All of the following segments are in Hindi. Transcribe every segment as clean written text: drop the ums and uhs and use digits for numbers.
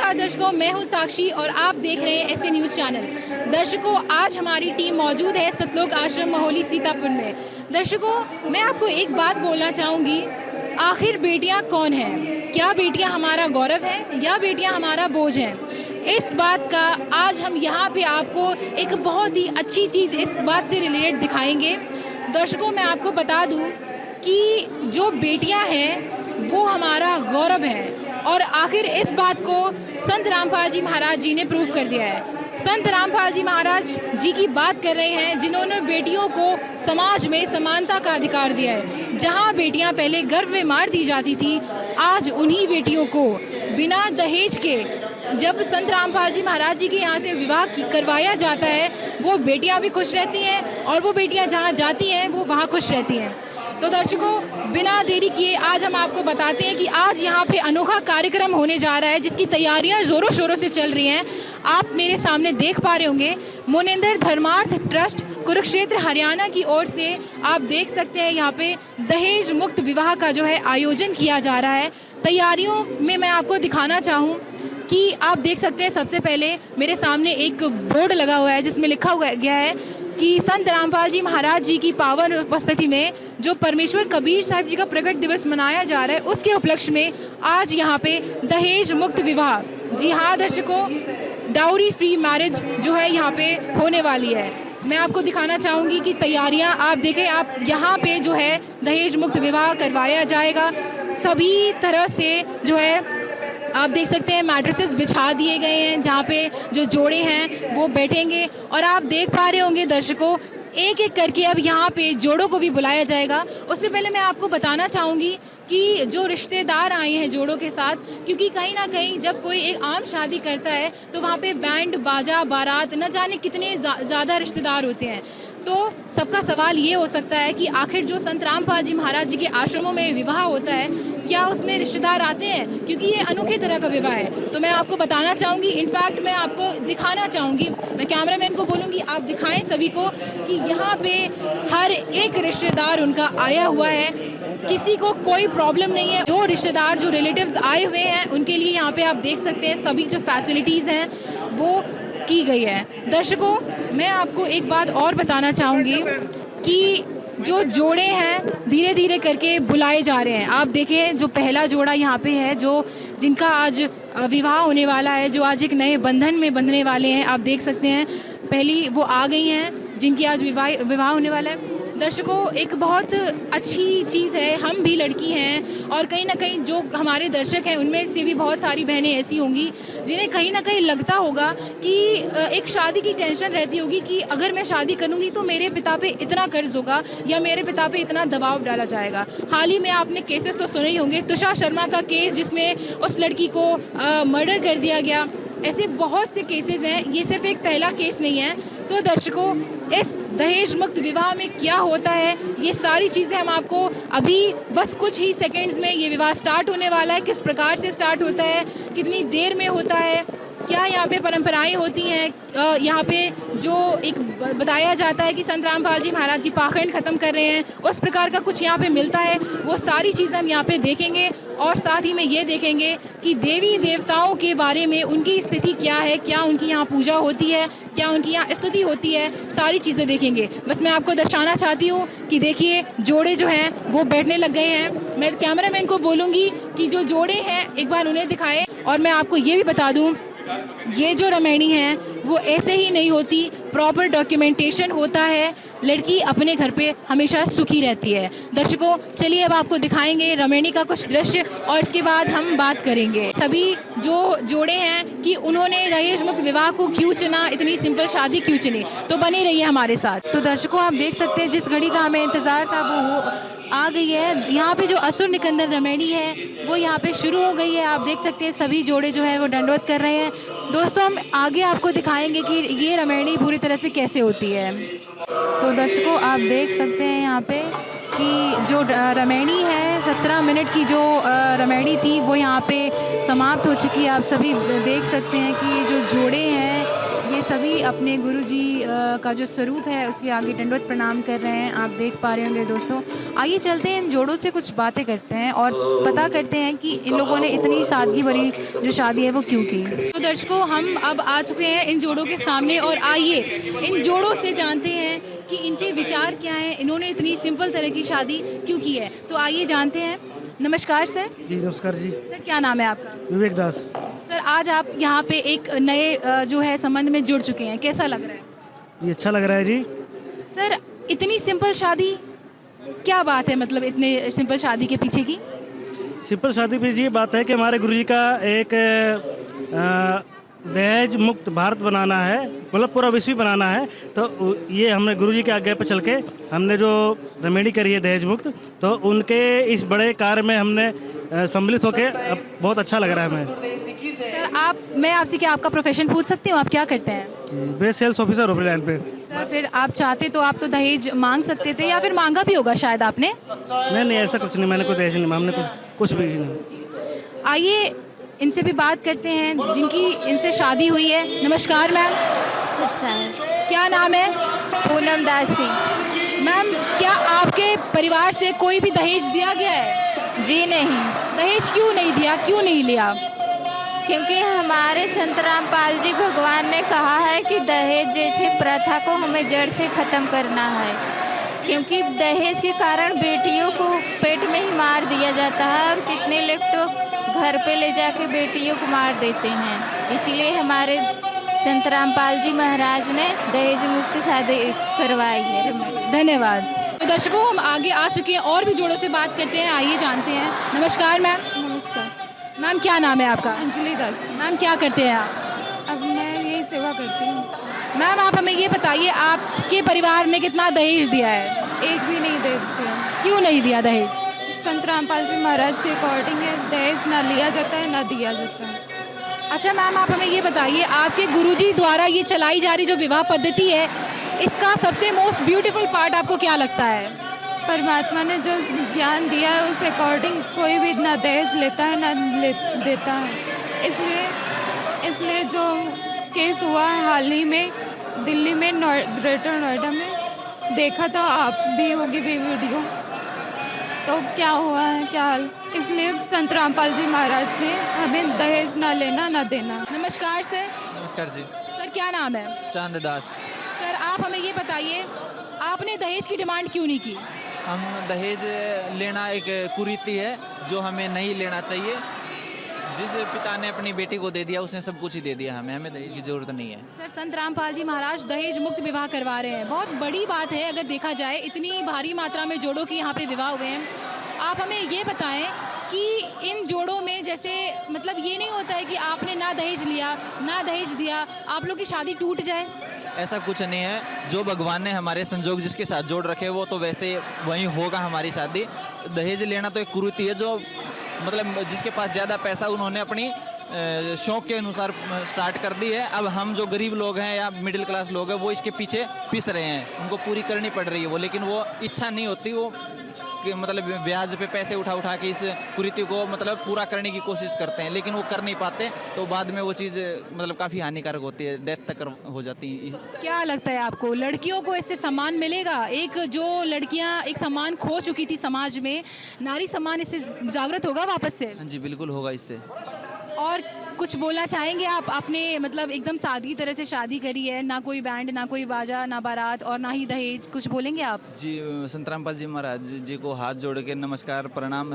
नमस्कार दर्शकों, मैं हूं साक्षी और आप देख रहे हैं ऐसे न्यूज़ चैनल। दर्शकों, आज हमारी टीम मौजूद है सतलोक आश्रम महोली सीतापुर में। दर्शकों, मैं आपको एक बात बोलना चाहूँगी, आखिर बेटियां कौन हैं? क्या बेटियां हमारा गौरव हैं या बेटियां हमारा बोझ हैं? इस बात का आज हम यहाँ पे आपको एक बहुत ही अच्छी चीज़ इस बात से रिलेटेड दिखाएंगे। दर्शकों, मैं आपको बता दूँ कि जो बेटियां हैं वो हमारा गौरव है और आखिर इस बात को संत रामपाल जी महाराज जी ने प्रूव कर दिया है। संत रामपाल जी महाराज जी की बात कर रहे हैं जिन्होंने बेटियों को समाज में समानता का अधिकार दिया है। जहां बेटियां पहले गर्भ में मार दी जाती थी, आज उन्हीं बेटियों को बिना दहेज के जब संत रामपाल जी महाराज जी के यहाँ से विवाह करवाया जाता है, वो बेटियाँ भी खुश रहती हैं और वो बेटियाँ जहाँ जाती हैं वो वहाँ खुश रहती हैं। तो दर्शकों, बिना देरी किए आज हम आपको बताते हैं कि आज यहाँ पे अनोखा कार्यक्रम होने जा रहा है जिसकी तैयारियाँ ज़ोरों शोरों से चल रही हैं। आप मेरे सामने देख पा रहे होंगे, मोनिंदर धर्मार्थ ट्रस्ट कुरुक्षेत्र हरियाणा की ओर से आप देख सकते हैं यहाँ पे दहेज मुक्त विवाह का जो है आयोजन किया जा रहा है। तैयारियों में मैं आपको दिखाना चाहूँ कि आप देख सकते हैं, सबसे पहले मेरे सामने एक बोर्ड लगा हुआ है जिसमें लिखा हुआ गया है कि संत रामपाल जी महाराज जी की पावन उपस्थिति में जो परमेश्वर कबीर साहब जी का प्रकट दिवस मनाया जा रहा है, उसके उपलक्ष्य में आज यहाँ पे दहेज मुक्त विवाह, जी हाँ दर्शकों, डाउरी फ्री मैरिज जो है यहाँ पे होने वाली है। मैं आपको दिखाना चाहूँगी कि तैयारियाँ आप देखें, आप यहाँ पे जो है दहेज मुक्त विवाह करवाया जाएगा। सभी तरह से जो है आप देख सकते हैं मैट्रेसेस बिछा दिए गए हैं जहाँ पे जो जोड़े हैं वो बैठेंगे और आप देख पा रहे होंगे दर्शकों, एक एक करके अब यहाँ पे जोड़ों को भी बुलाया जाएगा। उससे पहले मैं आपको बताना चाहूँगी कि जो रिश्तेदार आए हैं जोड़ों के साथ, क्योंकि कहीं ना कहीं जब कोई एक आम शादी करता है तो वहाँ पे बैंड बाजा बारात न जाने कितने ज़्यादा रिश्तेदार होते हैं। तो सबका सवाल ये हो सकता है कि आखिर जो संत रामपाल जी महाराज जी के आश्रमों में विवाह होता है, क्या उसमें रिश्तेदार आते हैं? क्योंकि ये अनोखे तरह का विवाह है। तो मैं आपको बताना चाहूँगी, इनफैक्ट मैं आपको दिखाना चाहूँगी, मैं कैमरामैन को बोलूँगी आप दिखाएं सभी को कि यहाँ पे हर एक रिश्तेदार उनका आया हुआ है, किसी को कोई प्रॉब्लम नहीं है। जो रिश्तेदार जो रिलेटिव्स आए हुए हैं उनके लिए यहाँ पे आप देख सकते हैं सभी जो फैसिलिटीज़ हैं वो की गई है। दर्शकों, मैं आपको एक बात और बताना चाहूँगी कि जो जोड़े हैं धीरे धीरे करके बुलाए जा रहे हैं। आप देखें, जो पहला जोड़ा यहाँ पे है जो जिनका आज विवाह होने वाला है, जो आज एक नए बंधन में बंधने वाले हैं, आप देख सकते हैं पहली वो आ गई हैं जिनकी आज विवाह होने वाला है। दर्शकों, एक बहुत अच्छी चीज़ है, हम भी लड़की हैं और कहीं ना कहीं जो हमारे दर्शक हैं उनमें से भी बहुत सारी बहनें ऐसी होंगी जिन्हें कहीं ना कहीं लगता होगा कि एक शादी की टेंशन रहती होगी कि अगर मैं शादी करूंगी तो मेरे पिता पे इतना कर्ज होगा या मेरे पिता पे इतना दबाव डाला जाएगा। हाल ही में आपने केसेस तो सुने ही होंगे, तुषार शर्मा का केस जिसमें उस लड़की को मर्डर कर दिया गया। ऐसे बहुत से केसेस हैं, ये सिर्फ एक पहला केस नहीं है। तो दर्शकों, इस दहेज मुक्त विवाह में क्या होता है, ये सारी चीज़ें हम आपको अभी बस कुछ ही सेकंड्स में, ये विवाह स्टार्ट होने वाला है, किस प्रकार से स्टार्ट होता है, कितनी देर में होता है, क्या यहाँ पे परंपराएं होती हैं, यहाँ पे जो एक बताया जाता है कि संत रामपाल जी महाराज जी पाखंड ख़त्म कर रहे हैं, उस प्रकार का कुछ यहाँ पे मिलता है। वो सारी चीज़ें हम यहाँ पे देखेंगे और साथ ही में ये देखेंगे कि देवी देवताओं के बारे में उनकी स्थिति क्या है, क्या उनकी यहाँ पूजा होती है, क्या उनकी यहाँ स्तुति होती है, सारी चीज़ें देखेंगे। बस मैं आपको दर्शाना चाहती हूँ कि देखिए जोड़े जो हैं वो बैठने लग गए हैं। मैं कैमरामैन को बोलूँगी कि जो जोड़े हैं एक बार उन्हें दिखाएं। और मैं आपको ये भी बता दूँ, ये जो रमैनी है वो ऐसे ही नहीं होती, प्रॉपर डॉक्यूमेंटेशन होता है। लड़की अपने घर पे हमेशा सुखी रहती है। दर्शकों, चलिए अब आपको दिखाएंगे रमैनी का कुछ दृश्य और इसके बाद हम बात करेंगे सभी जो जोड़े हैं कि उन्होंने दहेज मुक्त विवाह को क्यों चुना, इतनी सिंपल शादी क्यों चुनी। तो बने रहिए हमारे साथ। तो दर्शकों, आप देख सकते हैं जिस घड़ी का हमें इंतज़ार था वो आ गई है। यहाँ पे जो असुर निकंदन रमैनी है वो यहाँ पे शुरू हो गई है। आप देख सकते हैं सभी जोड़े जो है वो दंडवत कर रहे हैं। दोस्तों, हम आगे आपको दिखाएंगे कि ये रमैनी पूरी तरह से कैसे होती है। तो दर्शकों, आप देख सकते हैं यहाँ पे कि जो रमैनी है 17 मिनट की जो रमैनी थी वो यहाँ पे समाप्त हो चुकी है। आप सभी देख सकते हैं कि जो जोड़े हैं ये सभी अपने गुरुजी का जो स्वरूप है उसके आगे दंडवत प्रणाम कर रहे हैं, आप देख पा रहे होंगे दोस्तों। आइए चलते हैं इन जोड़ों से कुछ बातें करते हैं और पता करते हैं कि इन लोगों ने इतनी सादगी भरी जो शादी है वो क्यों की। तो दर्शकों, हम अब आ चुके हैं इन जोड़ों के सामने और आइए इन जोड़ों से जानते हैं कि इनके विचार क्या हैं, इन्होंने इतनी सिंपल तरह की शादी क्यों की है। तो आइए जानते हैं। नमस्कार सर। जी नमस्कार जी। सर क्या नाम है आपका? विवेक दास। सर आज आप यहाँ पे एक नए जो है संबंध में जुड़ चुके हैं, कैसा लग रहा है? जी अच्छा लग रहा है जी। सर इतनी सिंपल शादी, क्या बात है मतलब इतने सिंपल शादी के पीछे की? सिंपल शादी पे ये बात है कि हमारे गुरुजी का एक दहेज मुक्त भारत बनाना है, मतलब पूरा विश्व बनाना है। तो ये हमने गुरुजी के आज्ञा पर चल के हमने जो रेमेडी करी है दहेज मुक्त, तो उनके इस बड़े कार्य में हमने सम्मिलित होकर अब बहुत अच्छा लग रहा है हमें। सर मैं आपसे क्या आपका प्रोफेशन पूछ सकती हूँ, आप क्या करते हैं? जी बेस्ट सेल्स ऑफिसर हो लाइन पे। सर फिर आप चाहते तो आप तो दहेज मांग सकते थे, या फिर मांगा भी होगा शायद आपने? नहीं ऐसा कुछ नहीं, मैंने कोई दहेज नहीं, हमने कुछ भी नहीं। आइए इनसे भी बात करते हैं जिनकी इनसे शादी हुई है। नमस्कार मैम। क्या नाम है? पूनम दास सिंह। मैम क्या आपके परिवार से कोई भी दहेज दिया गया है? जी नहीं। दहेज क्यों नहीं दिया, क्यों नहीं लिया? क्योंकि हमारे संत रामपाल जी भगवान ने कहा है कि दहेज जैसे प्रथा को हमें जड़ से ख़त्म करना है। क्योंकि दहेज के कारण बेटियों को पेट में ही मार दिया जाता है और कितने लोग तो घर पे ले जाके बेटियों को मार देते हैं। इसीलिए हमारे संत रामपाल जी महाराज ने दहेज मुक्त शादी करवाई है। धन्यवाद। तो दर्शकों, हम आगे आ चुके हैं और भी जोड़ों से बात करते हैं, आइए जानते हैं। नमस्कार मैम। नमस्कार मैम क्या नाम है आपका? अंजलि दास। मैम क्या करते हैं आप? अब मैं यही सेवा करती हूँ। मैम आप हमें ये बताइए, आपके परिवार ने कितना दहेज दिया है? एक भी नहीं दहेज दिया। क्यों नहीं दिया दहेज? संत रामपाल जी महाराज के अकॉर्डिंग दहेज ना लिया जाता है ना दिया जाता है। अच्छा मैम आप हमें ये बताइए, आपके गुरुजी द्वारा ये चलाई जा रही जो विवाह पद्धति है, इसका सबसे मोस्ट ब्यूटीफुल पार्ट आपको क्या लगता है? परमात्मा ने जो ज्ञान दिया है उस अकॉर्डिंग कोई भी ना दहेज लेता है ना देता है। इसलिए जो केस हुआ है हाल ही में दिल्ली में ग्रेटर नोएडा में, देखा था आप भी होगी भी वीडियो, तो क्या हुआ है क्या हाल। इसलिए संत रामपाल जी महाराज ने हमें दहेज ना लेना ना देना। नमस्कार सर। नमस्कार जी। सर क्या नाम है? चांददास। सर आप हमें ये बताइए, आपने दहेज की डिमांड क्यों नहीं की? हम दहेज लेना एक कुरीति है जो हमें नहीं लेना चाहिए। जिस पिता ने अपनी बेटी को दे दिया उसने सब कुछ ही दे दिया, हमें दहेज की जरूरत नहीं है। सर संत रामपाल जी महाराज दहेज मुक्त विवाह करवा रहे हैं, बहुत बड़ी बात है अगर देखा जाए। इतनी भारी मात्रा में जोड़ों के यहाँ पे विवाह हुए हैं। आप हमें ये बताएं कि इन जोड़ों में जैसे मतलब ये नहीं होता है कि आपने ना दहेज लिया ना दहेज दिया, आप लोग की शादी टूट जाए? ऐसा कुछ नहीं है। जो भगवान ने हमारे संजोग जिसके साथ जोड़ रखे वो तो वैसे वहीं होगा हमारी शादी। दहेज लेना तो एक कुरीति है जो मतलब जिसके पास ज़्यादा पैसा उन्होंने अपनी शौक के अनुसार स्टार्ट कर दी है। अब हम जो गरीब लोग हैं या मिडिल क्लास लोग हैं वो इसके पीछे पिस रहे हैं, उनको पूरी करनी पड़ रही है वो, लेकिन वो इच्छा नहीं होती। वो मतलब ब्याज पे पैसे उठा के इस कुरीति को मतलब पूरा करने की कोशिश करते हैं, लेकिन वो कर नहीं पाते, तो बाद में वो चीज़ मतलब काफ़ी हानिकारक होती है, डेथ तक हो जाती है। क्या लगता है आपको, लड़कियों को इससे सम्मान मिलेगा? एक जो लड़कियां एक सम्मान खो चुकी थी समाज में, नारी सम्मान इससे जागृत होगा वापस से? हाँ जी बिल्कुल होगा इससे। और कुछ बोलना चाहेंगे आप? आपने मतलब एकदम सादगी तरह से शादी करी है, ना कोई बैंड ना कोई बाजा ना बारात और ना ही दहेज, कुछ बोलेंगे आप? जी संत रामपाल जी महाराज जी को हाथ जोड़ के नमस्कार प्रणाम,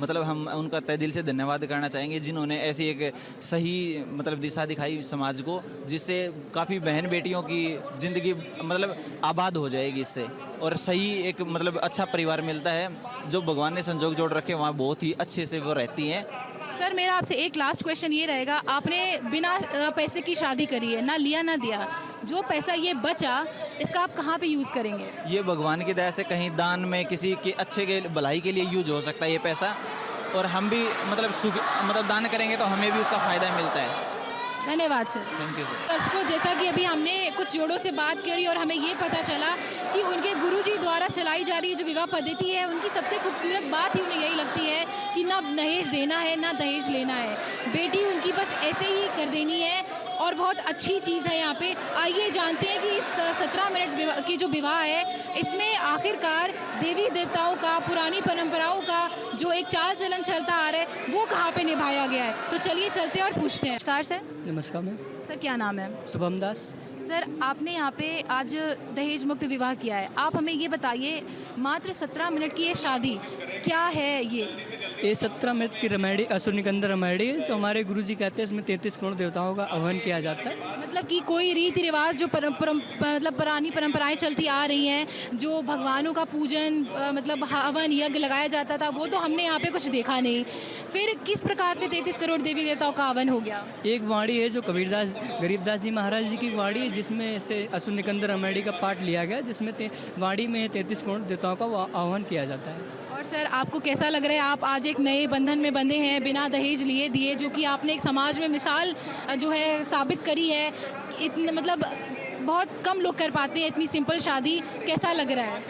मतलब हम उनका तहे दिल से धन्यवाद करना चाहेंगे जिन्होंने ऐसी एक सही मतलब दिशा दिखाई समाज को, जिससे काफ़ी बहन बेटियों की ज़िंदगी मतलब आबाद हो जाएगी इससे, और सही एक मतलब अच्छा परिवार मिलता है। जो भगवान ने संजोग जोड़ रखे वहाँ बहुत ही अच्छे से वो रहती हैं। सर मेरा आपसे एक लास्ट क्वेश्चन ये रहेगा, आपने बिना पैसे की शादी करी है, ना लिया ना दिया, जो पैसा ये बचा इसका आप कहाँ पे यूज़ करेंगे? ये भगवान की दया से कहीं दान में किसी के अच्छे के भलाई के लिए यूज हो सकता है ये पैसा, और हम भी मतलब दान करेंगे तो हमें भी उसका फ़ायदा मिलता है। धन्यवाद सर। Thank you sir. दर्शकों, जैसा कि अभी हमने कुछ जोड़ों से बात करी और हमें ये पता चला कि उनके गुरुजी द्वारा चलाई जा रही जो विवाह पद्धति है, उनकी सबसे खूबसूरत बात ही उन्हें यही लगती है कि ना दहेज देना है ना दहेज लेना है, बेटी उनकी बस ऐसे ही कर देनी है और बहुत अच्छी चीज़ है यहाँ पे। आइए जानते हैं कि इस 17 मिनट की जो विवाह है इसमें आखिरकार देवी देवताओं का, पुरानी परंपराओं का जो एक चाल चलन चलता आ रहा है वो कहाँ पे निभाया गया है। तो चलिए चलते हैं और पूछते हैं। नमस्कार सर। नमस्कार मैम। सर क्या नाम है? शुभम दास। सर आपने यहाँ पे आज दहेज मुक्त विवाह किया है, आप हमें ये बताइए मात्र 17 मिनट की ये शादी क्या है? ये 17 मिनट की रेमेडी, असुर निकंदन रेमेडी है जो हमारे गुरुजी कहते हैं। इसमें 33 करोड़ देवताओं का आह्वान किया जाता है। मतलब कि कोई रीति रिवाज जो मतलब पुरानी परंपराएं चलती आ रही हैं, जो भगवानों का पूजन मतलब हवन यज्ञ लगाया जाता था, वो तो हमने यहाँ पे कुछ देखा नहीं। फिर किस प्रकार से 33 करोड़ देवी देवताओं का हवन हो गया? एक वाणी है जो कबीरदास गरीबदास जी महाराज जी की वाणी है, जिसमें से असुर निकंदन रेमेडी का पाठ लिया गया, जिसमें वाणी में 33 करोड़ देवताओं का आह्वान किया जाता है। और सर आपको कैसा लग रहा है, आप आज एक नए बंधन में बंधे हैं बिना दहेज लिए दिए, जो कि आपने एक समाज में मिसाल जो है साबित करी है। इतने मतलब बहुत कम लोग कर पाते हैं इतनी सिंपल शादी, कैसा लग रहा है?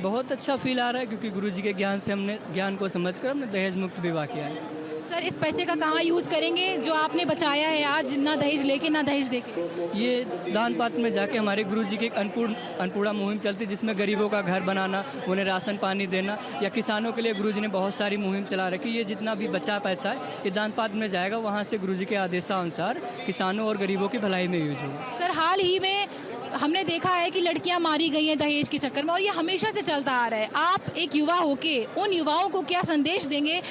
बहुत अच्छा फील आ रहा है क्योंकि गुरुजी के ज्ञान को समझकर हमने दहेज मुक्त विवाह किया है। सर इस पैसे का कहाँ यूज़ करेंगे जो आपने बचाया है आज, ना दहेज लेके ना दहेज देके? ये दान पात्र में जाके हमारे गुरुजी की एक अन्नपूर्णा मुहिम चलती है, जिसमें गरीबों का घर बनाना, उन्हें राशन पानी देना, या किसानों के लिए गुरुजी ने बहुत सारी मुहिम चला रखी। ये जितना भी बचा पैसा है ये दान पात्र में जाएगा, वहाँ से गुरुजी के आदेशानुसार किसानों और गरीबों की भलाई में यूज होगा। सर हाल ही में हमने देखा है कि लड़कियां मारी गई हैं दहेज के चक्कर में, और ये हमेशा से चलता आ रहा है। आप एक युवा होके उन युवाओं को क्या संदेश देंगे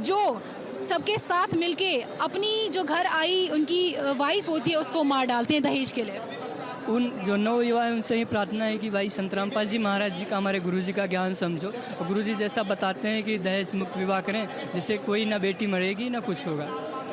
जो सबके साथ मिलके अपनी जो घर आई उनकी वाइफ होती है उसको मार डालते हैं दहेज के लिए? उन जो नव युवा है उनसे ही प्रार्थना है कि भाई संत रामपाल जी महाराज जी का, हमारे गुरुजी का ज्ञान समझो, और गुरुजी जैसा बताते हैं कि दहेज मुक्त विवाह करें, जिससे कोई ना बेटी मरेगी ना कुछ होगा।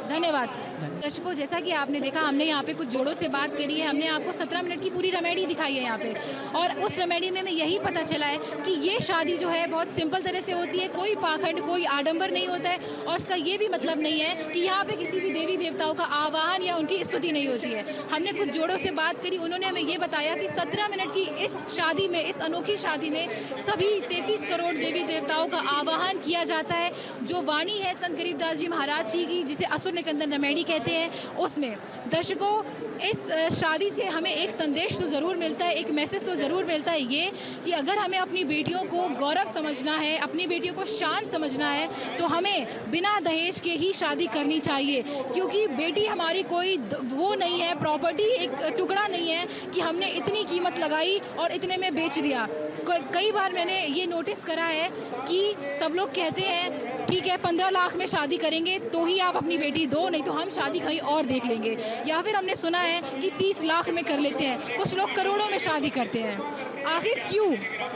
धन्यवाद सर। दर्शकों जैसा कि आपने देखा, हमने यहाँ पे कुछ जोड़ों से बात करी है, हमने आपको 17 मिनट की पूरी रेमेडी दिखाई है यहाँ पे, और उस रेमेडी में हमें यही पता चला है कि ये शादी जो है बहुत सिंपल तरह से होती है, कोई पाखंड कोई आडंबर नहीं होता है, और इसका ये भी मतलब नहीं है कि यहाँ पे किसी भी देवी देवताओं का आवाहन या उनकी स्तुति नहीं होती है। हमने कुछ जोड़ों से बात करी, उन्होंने हमें ये बताया कि 17 मिनट की इस शादी में, इस अनोखी शादी में सभी 33 करोड़ देवी देवताओं का आवाहन किया जाता है। जो वाणी है संत गरीबदास जी महाराज जी की, जिसे असुर निकंदन रेमेडी कहते हैं, उसमें दर्शकों इस शादी से हमें एक संदेश तो ज़रूर मिलता है, एक मैसेज तो ज़रूर मिलता है, ये कि अगर हमें अपनी बेटियों को गौरव समझना है, अपनी बेटियों को शान समझना है, तो हमें बिना दहेज के ही शादी करनी चाहिए। क्योंकि बेटी हमारी कोई वो नहीं है, प्रॉपर्टी एक टुकड़ा नहीं है कि हमने इतनी कीमत लगाई और इतने में बेच दिया। कई बार मैंने ये नोटिस करा है कि सब लोग कहते हैं ठीक है 15 लाख में शादी करेंगे तो ही आप अपनी बेटी दो, नहीं तो हम शादी कहीं और देख लेंगे। या फिर हमने सुना है कि 30 लाख में कर लेते हैं, कुछ लोग करोड़ों में शादी करते हैं। आखिर क्यों?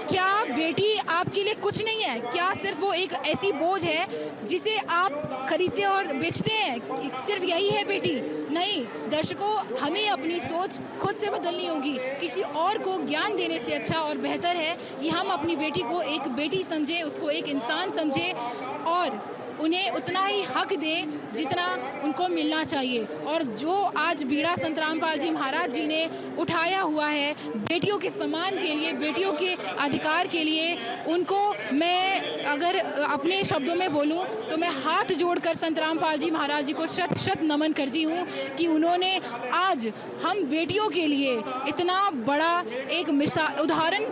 क्या बेटी आपके लिए कुछ नहीं है? क्या सिर्फ वो एक ऐसी बोझ है जिसे आप खरीदते और बेचते हैं? सिर्फ यही है बेटी? नहीं दर्शकों, हमें अपनी सोच खुद से बदलनी होगी। किसी और को ज्ञान देने से अच्छा और बेहतर है कि हम अपनी बेटी को एक बेटी समझें, उसको एक इंसान समझें और उन्हें उतना ही हक दें जितना उनको मिलना चाहिए। और जो आज बीड़ा संत रामपाल जी महाराज जी ने उठाया हुआ है बेटियों के सम्मान के लिए, बेटियों के अधिकार के लिए, उनको मैं अगर अपने शब्दों में बोलूं तो मैं हाथ जोड़कर संत रामपाल जी महाराज जी को शत शत नमन करती हूं कि उन्होंने आज हम बेटियों के लिए इतना बड़ा एक उदाहरण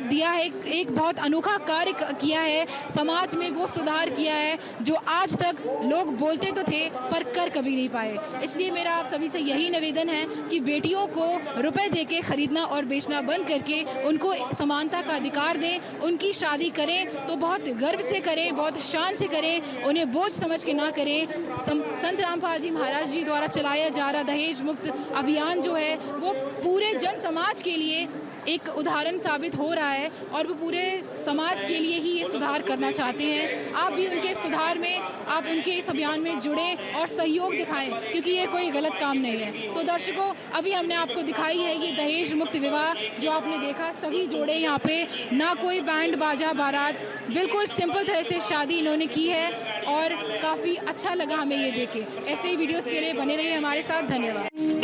दिया है, एक बहुत अनोखा कार्य किया है, समाज में वो सुधार किया है जो आज तक लोग बोलते तो थे पर कर कभी नहीं पाए। इसलिए मेरा आप सभी से यही निवेदन है कि बेटियों को रुपए देके खरीदना और बेचना बंद करके उनको समानता का अधिकार दें, उनकी शादी करें तो बहुत गर्व से करें, बहुत शान से करें, उन्हें बोझ समझ के ना करें। संत रामपाल जी महाराज जी द्वारा चलाया जा रहा दहेज मुक्त अभियान जो है वो पूरे जन समाज के लिए एक उदाहरण साबित हो रहा है और वो पूरे समाज के लिए ही ये सुधार करना चाहते हैं। आप भी उनके सुधार में, आप उनके इस अभियान में जुड़ें और सहयोग दिखाएं, क्योंकि ये कोई गलत काम नहीं है। तो दर्शकों, अभी हमने आपको दिखाई है ये दहेज मुक्त विवाह जो आपने देखा, सभी जोड़े यहाँ पे, ना कोई बैंड बाजा बारात, बिल्कुल सिंपल तरह से शादी इन्होंने की है और काफ़ी अच्छा लगा हमें ये देख के। ऐसे ही वीडियोज़ के लिए बने रहिए हमारे साथ। धन्यवाद।